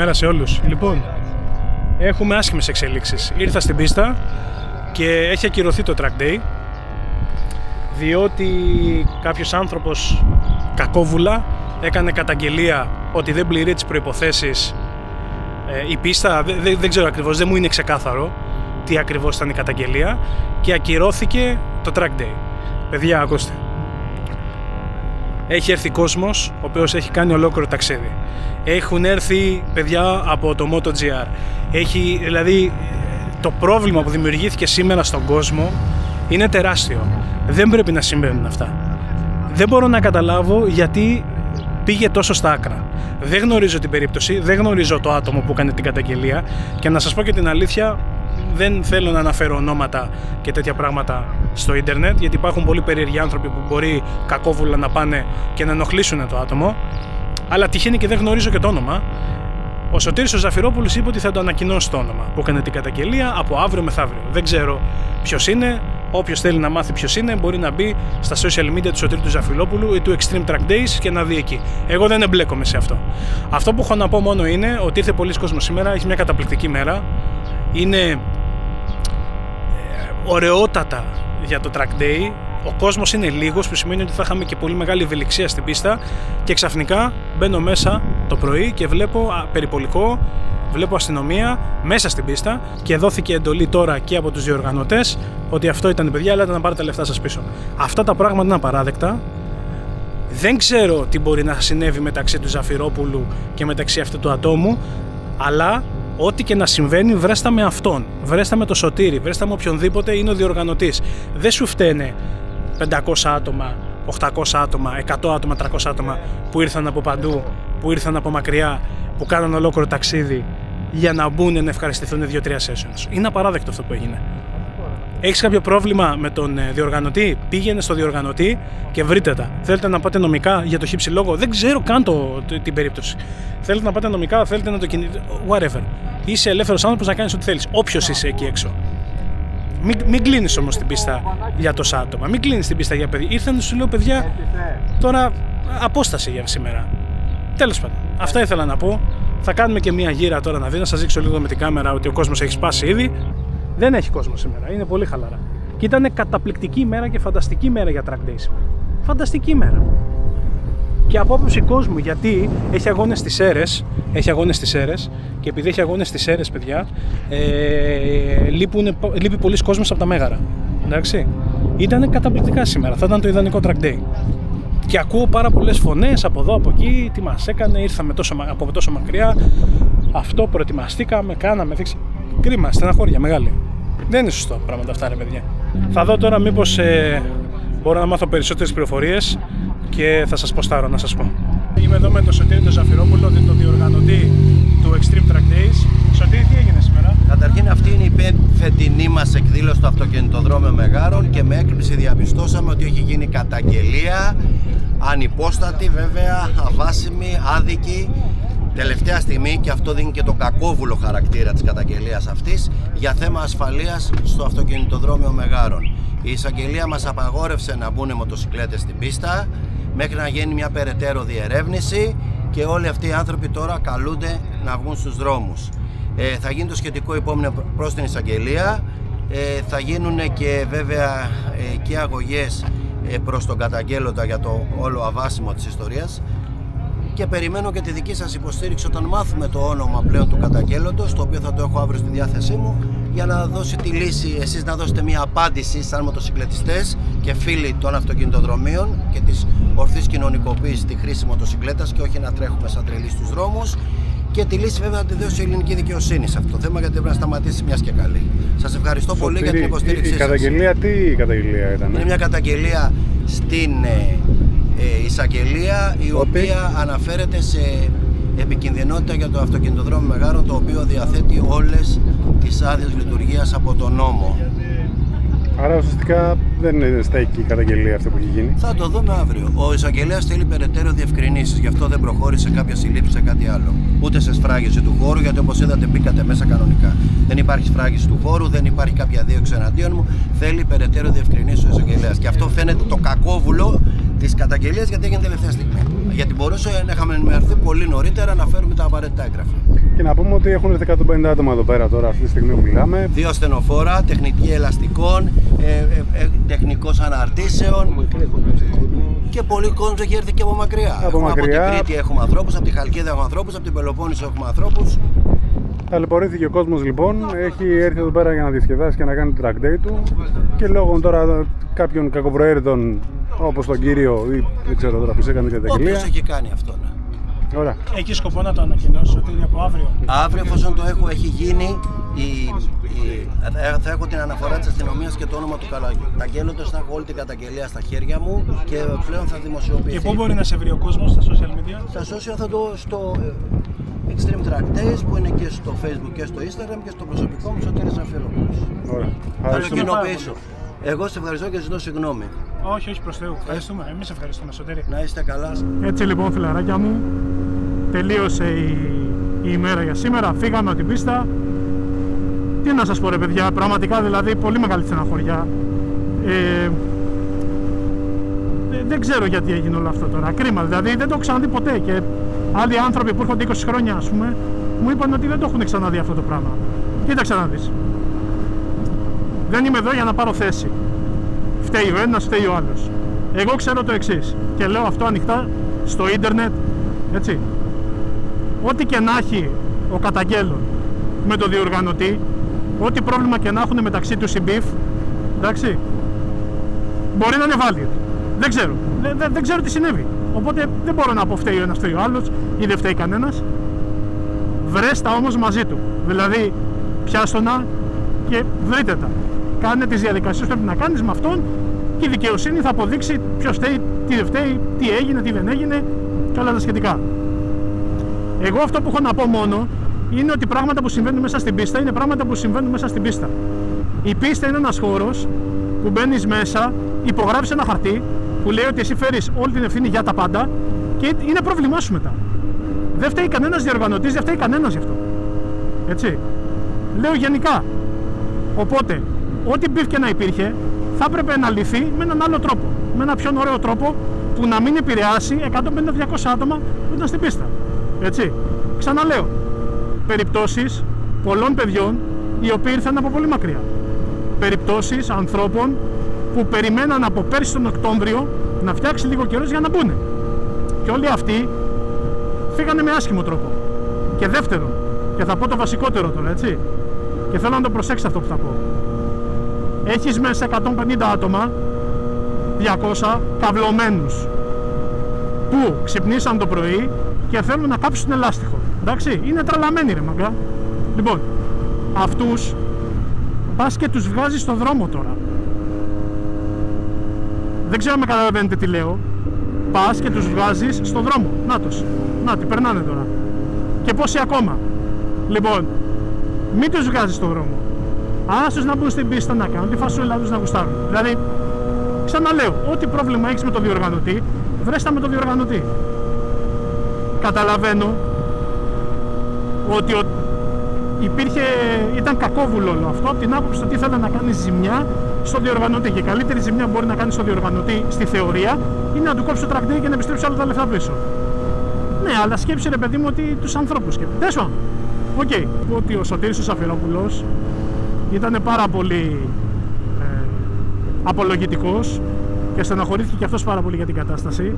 Καλημέρα σε όλους. Λοιπόν, έχουμε άσχημες εξελίξεις. Ήρθα στην πίστα και έχει ακυρωθεί το track day, διότι κάποιος άνθρωπος κακόβουλα έκανε καταγγελία ότι δεν πληρεί τις προϋποθέσεις η πίστα. Δεν ξέρω ακριβώς, δεν μου είναι ξεκάθαρο τι ακριβώς ήταν η καταγγελία και ακυρώθηκε το track day. Παιδιά, ακούστε. Έχει έρθει κόσμος ο οποίος έχει κάνει ολόκληρο ταξίδι. Έχουν έρθει παιδιά από το MotoGR. Δηλαδή το πρόβλημα που δημιουργήθηκε σήμερα στον κόσμο είναι τεράστιο. Δεν πρέπει να συμβαίνουν αυτά. Δεν μπορώ να καταλάβω γιατί πήγε τόσο στα άκρα. Δεν γνωρίζω την περίπτωση, δεν γνωρίζω το άτομο που έκανε την καταγγελία και να σας πω και την αλήθεια, δεν θέλω να αναφέρω ονόματα και τέτοια πράγματα στο ίντερνετ, γιατί υπάρχουν πολύ περίεργοι άνθρωποι που μπορεί κακόβουλα να πάνε και να ενοχλήσουν το άτομο, αλλά τυχαίνει και δεν γνωρίζω και το όνομα. Ο Σωτήρης ο Ζαφυρόπουλος είπε ότι θα το ανακοινώσει το όνομα που έκανε την καταγγελία από αύριο μεθαύριο. Δεν ξέρω ποιος είναι. Όποιος θέλει να μάθει ποιος είναι μπορεί να μπει στα social media του Σωτήρη του Ζαφυρόπουλου ή του Extreme Track Days και να δει εκεί. Εγώ δεν εμπλέκομαι σε αυτό. Αυτό που έχω να πω μόνο είναι ότι ήρθε πολλοί κόσμος σήμερα, έχει μια καταπληκτική μέρα. Είναι ωραιότατα για το track day. Ο κόσμος είναι λίγος, που σημαίνει ότι θα είχαμε και πολύ μεγάλη ευελιξία στην πίστα και ξαφνικά μπαίνω μέσα το πρωί και βλέπω περιπολικό, βλέπω αστυνομία μέσα στην πίστα και δόθηκε εντολή τώρα και από τους διοργανωτές ότι αυτό ήταν παιδιά, αλλά να πάρετε τα λεφτά σας πίσω. Αυτά τα πράγματα είναι απαράδεκτα. Δεν ξέρω τι μπορεί να συνέβη μεταξύ του Ζαφυρόπουλου και μεταξύ αυτού του ατόμου, αλλά ό,τι και να συμβαίνει, βρέστα με αυτόν, βρέστα με το Σωτήρη, βρέστα με οποιονδήποτε είναι ο διοργανωτής. Δεν σου φταίνε 500 άτομα, 800 άτομα, 100 άτομα, 300 άτομα που ήρθαν από παντού, που ήρθαν από μακριά, που κάναν ολόκληρο ταξίδι για να μπουν να ευχαριστηθούν 2-3 sessions. Είναι απαράδεκτο αυτό που έγινε. Έχεις κάποιο πρόβλημα με τον διοργανωτή, πήγαινε στο διοργανωτή και βρείτε τα. Θέλετε να πάτε νομικά για το χύψη λόγο, δεν ξέρω καν την περίπτωση. Θέλετε να πάτε νομικά, θέλετε να το κινείτε, whatever. Είσαι ελεύθερος άνθρωπος να κάνεις ό,τι θέλεις, όποιος είσαι εκεί έξω. Μην κλείνεις όμως την πίστα για τόσα άτομα, μην κλείνεις την πίστα για παιδιά. Ήρθαν σου λέω παιδιά, τώρα απόσταση για σήμερα. Τέλος πάντων, αυτά ήθελα να πω. Θα κάνουμε και μια γύρα τώρα να δει, να σας δείξω λίγο με την κάμερα ότι ο κόσμος έχει σπάσει ήδη. Δεν έχει κόσμο σήμερα, είναι πολύ χαλαρά. Και ήταν καταπληκτική μέρα και φανταστική μέρα για track day σήμερα. Φανταστική μέρα. Και από άποψη κόσμου, γιατί έχει αγώνες στις Σέρρες, και επειδή έχει αγώνες στις Σέρρες, παιδιά, λείπει πολλοί κόσμος από τα Μέγαρα. Εντάξει. Ήταν καταπληκτικά σήμερα, θα ήταν το ιδανικό track day. Και ακούω πάρα πολλές φωνές από εδώ, από εκεί, τι μας έκανε, ήρθαμε από τόσο μακριά, αυτό προετοιμαστήκαμε, κάναμε, δείξει. Κρίμα, στεναχώρια μεγάλη. Δεν είναι σωστό πράγματα αυτά, ρε παιδιά. Θα δω τώρα μήπως μπορώ να μάθω περισσότερες πληροφορίες και θα σας ποστάρω να σας πω. Είμαι εδώ με τον Σωτήρη τον Ζαφυρόπουλο, τον διοργανωτή του Extreme Track Days. Σωτήρη, τι έγινε σήμερα? Καταρχήν αυτή είναι η φετινή μας εκδήλωση στο αυτοκινητοδρόμιο Μεγάρων και με έκπληξη διαπιστώσαμε ότι έχει γίνει καταγγελία, ανυπόστατη βέβαια, αβάσιμη, άδικη. Τελευταία στιγμή, και αυτό δίνει και το κακόβουλο χαρακτήρα της καταγγελίας αυτής, για θέμα ασφαλείας στο αυτοκινητοδρόμιο Μεγάρων. Η εισαγγελία μας απαγόρευσε να μπουν μοτοσικλέτες στην πίστα μέχρι να γίνει μια περαιτέρω διερεύνηση και όλοι αυτοί οι άνθρωποι τώρα καλούνται να βγουν στους δρόμους. Θα γίνει το σχετικό υπόμνημα προς την εισαγγελία, θα γίνουν και βέβαια και αγωγές προς τον καταγγέλλοντα για το όλο αβάσιμο της ιστορίας. Και περιμένω και τη δική σας υποστήριξη όταν μάθουμε το όνομα πλέον του καταγγέλλοντος, το οποίο θα το έχω αύριο στη διάθεσή μου, για να δώσει τη λύση, εσείς να δώσετε μια απάντηση σαν μοτοσικλετιστές και φίλοι των αυτοκινητοδρομίων και της ορθής κοινωνικοποίησης στη χρήση μοτοσικλέτας και όχι να τρέχουμε σαν τρελοί στους δρόμους. Και τη λύση βέβαια να τη δώσει η ελληνική δικαιοσύνη σε αυτό το θέμα, γιατί πρέπει να σταματήσει μιας και καλή. Σας ευχαριστώ πολύ για την υποστήριξή σας. Η καταγγελία, τι καταγγελία ήταν? Είναι μια καταγγελία στην εισαγγελία, η οποία αναφέρεται σε επικινδυνότητα για το αυτοκινητοδρόμιο Μεγάρων, το οποίο διαθέτει όλες τις άδειες λειτουργίας από τον νόμο. Άρα ουσιαστικά δεν στέκει η καταγγελία αυτή που έχει γίνει. Θα το δούμε αύριο. Ο εισαγγελέας θέλει περαιτέρω διευκρινήσεις, γι' αυτό δεν προχώρησε κάποια συλλήψη σε κάτι άλλο. Ούτε σε σφράγιση του χώρου, γιατί όπως είδατε μπήκατε μέσα κανονικά. Δεν υπάρχει σφράγιση του χώρου, δεν υπάρχει κάποια δίωξη εναντίον μου. Θέλει περαιτέρω διευκρινήσεις ο εισαγγελέας. Και αυτό φαίνεται το κακόβουλο τις καταγγελίες γιατί έγινε τελευταία στιγμή. Γιατί μπορούσε να είχαμε ενημερωθεί πολύ νωρίτερα να φέρουμε τα απαραίτητα έγγραφα. Και να πούμε ότι έχουν έρθει 150 άτομα εδώ πέρα τώρα, αυτή τη στιγμή που μιλάμε. 2 ασθενοφόρα, τεχνική ελαστικών, τεχνικός αναρτήσεων. Και πολλοί κόσμος έχει έρθει και από μακριά. Από την Κρήτη έχουμε ανθρώπους, από τη Χαλκίδα έχουμε ανθρώπους, από την Πελοπόννησο έχουμε ανθρώπους. Ταλαιπωρήθηκε ο κόσμος λοιπόν, έχει έρθει εδώ πέρα για να διασκεδάσει και να κάνει το track day του και λόγω τώρα κάποιων κακοπροαίρετων όπως τον κύριο ή δεν ξέρω τώρα ποιος έκανε την καταγγελία. Όποιος έχει κάνει αυτό, ναι. Ωραία. Έχει σκοπό να το ανακοινώσει ότι είναι από αύριο? Αύριο, εφόσον το έχει γίνει, θα έχω την αναφορά της αστυνομίας και το όνομα του καταγγέλλοντος, θα έχω όλη την καταγγελία στα χέρια μου και πλέον θα δημοσιοποιηθεί. Και πού μπορεί να σε βρει ο κόσμος στα social media? Στα social θα το στο Extreme Track Days που είναι και στο Facebook και στο Instagram και στο προσωπικό μου Σωτήρης Ζαφυρόπουλος. Ωραία. Θα το κοινοποιήσω. Εγώ σε ευχαριστώ και ζητώ συγγνώμη. Όχι, προς Θεού. Ευχαριστούμε. Εμείς ευχαριστούμε, Σωτήρη. Να είστε καλά. Έτσι λοιπόν, φιλαράκια μου, τελείωσε η ημέρα για σήμερα. Φύγαμε από την πίστα. Τι να σας πω, ρε παιδιά, πραγματικά δηλαδή πολύ μεγάλη στεναχωριά. Δεν ξέρω γιατί έγινε όλο αυτό τώρα. Κρίμα, δηλαδή δεν το έχω ξαναδεί ποτέ. Και άλλοι άνθρωποι που έρχονται 20 χρόνια, ας πούμε, μου είπαν ότι δεν το έχουν ξαναδεί αυτό το πράγμα. Κοίταξε να δεις. Δεν είμαι εδώ για να πάρω θέση. Φταίει ο ένας, φταίει ο άλλος. Εγώ ξέρω το εξής και λέω αυτό ανοιχτά στο ίντερνετ, έτσι. Ό,τι και να έχει ο καταγγέλλον με το διοργανωτή, ό,τι πρόβλημα και να έχουν μεταξύ τους οι μπιφ, εντάξει, μπορεί να είναι valid. Δεν ξέρω. Δεν ξέρω τι συνέβη. Οπότε δεν μπορώ να πω φταίει ο ένας, φταίει ο άλλος ή δεν φταίει κανένας. Βρες τα όμως μαζί του. Δηλαδή, πιάστονα και βρείτε τα. Κάνε τις διαδικασίες που πρέπει να κάνεις με αυτόν και η δικαιοσύνη θα αποδείξει ποιος φταίει, τι δεν φταίει, τι έγινε, τι δεν έγινε και όλα τα σχετικά. Εγώ αυτό που έχω να πω μόνο είναι ότι πράγματα που συμβαίνουν μέσα στην πίστα είναι πράγματα που συμβαίνουν μέσα στην πίστα. Η πίστα είναι ένας χώρος που μπαίνεις μέσα, υπογράφεις ένα χαρτί που λέει ότι εσύ φέρεις όλη την ευθύνη για τα πάντα και είναι πρόβλημά σου μετά. Δεν φταίει κανένας διοργανωτής, δεν φταίει κανένας γι' αυτό. Έτσι. Λέω γενικά. Οπότε, ό,τι μπιφ και να υπήρχε, θα έπρεπε να λυθεί με έναν άλλο τρόπο. Με ένα πιο ωραίο τρόπο που να μην επηρεάσει 150-200 άτομα που ήταν στην πίστα. Έτσι. Ξαναλέω. Περιπτώσεις πολλών παιδιών οι οποίοι ήρθαν από πολύ μακριά. Περιπτώσεις ανθρώπων που περιμέναν από πέρσι τον Οκτώβριο να φτιάξει λίγο καιρός για να μπουν. Και όλοι αυτοί φύγανε με άσχημο τρόπο. Και δεύτερον, και θα πω το βασικότερο τώρα, έτσι. Και θέλω να το προσέξετε αυτό που θα πω. Έχεις μέσα 150 άτομα, 200 καυλωμένους, που ξυπνήσαν το πρωί και θέλουν να κάψουν ελάστιχο. Εντάξει, είναι τρελαμένοι ρε μαγκά. Λοιπόν, αυτούς πας και τους βγάζεις στον δρόμο τώρα. Δεν ξέρω αν με καταλαβαίνετε τι λέω. Πας και τους βγάζεις στον δρόμο. Νάτος, νάτι, περνάνε τώρα. Και πόσοι ακόμα. Λοιπόν, μην τους βγάζεις στον δρόμο. Άσους να μπουν στην πίστα να κάνουν τη φασούλα τους να γουστάρουν. Δηλαδή, ξαναλέω, ό,τι πρόβλημα έχεις με το διοργανωτή, βρέστα με το διοργανωτή. Καταλαβαίνω ότι ήταν κακόβουλο όλο αυτό από την άποψη ότι ήθελα να κάνει ζημιά στο διοργανωτή. Και η καλύτερη ζημιά που μπορεί να κάνει στο διοργανωτή στη θεωρία είναι να του κόψει το track day και να επιστρέψει όλα τα λεφτά πίσω. Ναι, αλλά σκέψε ρε παιδί μου ότι τους ανθρώπους σκέφτεται. Τέσσερα. Οκ. Ότι ο Σωτήρης ο Ζαφυρόπουλος ήταν πάρα πολύ απολογητικός και στεναχωρήθηκε και αυτός πάρα πολύ για την κατάσταση.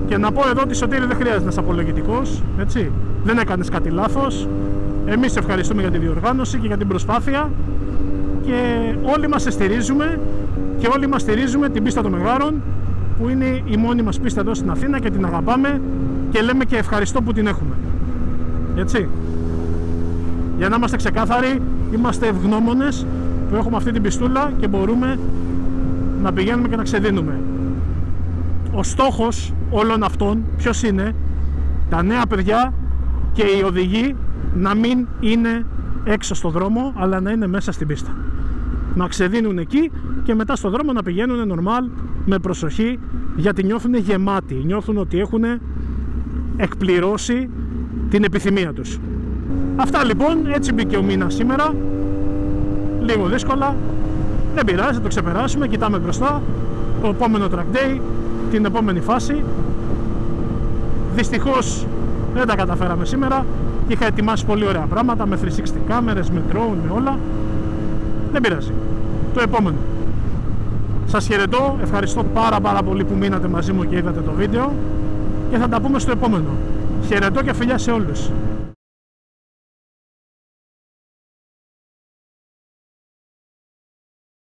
Και να πω εδώ ότι Σωτήρη δεν χρειάζεται να είσαι απολογητικός, έτσι. Δεν έκανες κάτι λάθος. Εμείς ευχαριστούμε για τη διοργάνωση και για την προσπάθεια και όλοι μας σε στηρίζουμε και όλοι μας στηρίζουμε την πίστα των Μεγάρων που είναι η μόνη μας πίστα εδώ στην Αθήνα και την αγαπάμε και λέμε και ευχαριστώ που την έχουμε. Έτσι. Για να είμαστε ξεκάθαροι, είμαστε ευγνώμονες που έχουμε αυτή την πιστούλα και μπορούμε να πηγαίνουμε και να ξεδίνουμε. Ο στόχος όλων αυτών ποιος είναι? Τα νέα παιδιά και οι οδηγοί να μην είναι έξω στο δρόμο αλλά να είναι μέσα στην πίστα. Να ξεδίνουν εκεί και μετά στο δρόμο να πηγαίνουν normal με προσοχή γιατί νιώθουν γεμάτοι, νιώθουν ότι έχουν εκπληρώσει την επιθυμία τους. Αυτά λοιπόν, έτσι μπήκε ο μήνας σήμερα. Λίγο δύσκολα, δεν πειράζει, θα το ξεπεράσουμε, κοιτάμε μπροστά. Το επόμενο track day την επόμενη φάση. Δυστυχώς δεν τα καταφέραμε σήμερα. Είχα ετοιμάσει πολύ ωραία πράγματα με 360 κάμερες, με drone, με όλα. Δεν πειράζει. Το επόμενο. Σας χαιρετώ, ευχαριστώ πάρα πολύ που μείνατε μαζί μου και είδατε το βίντεο και θα τα πούμε στο επόμενο. Χαιρετώ και φιλιά σε όλους.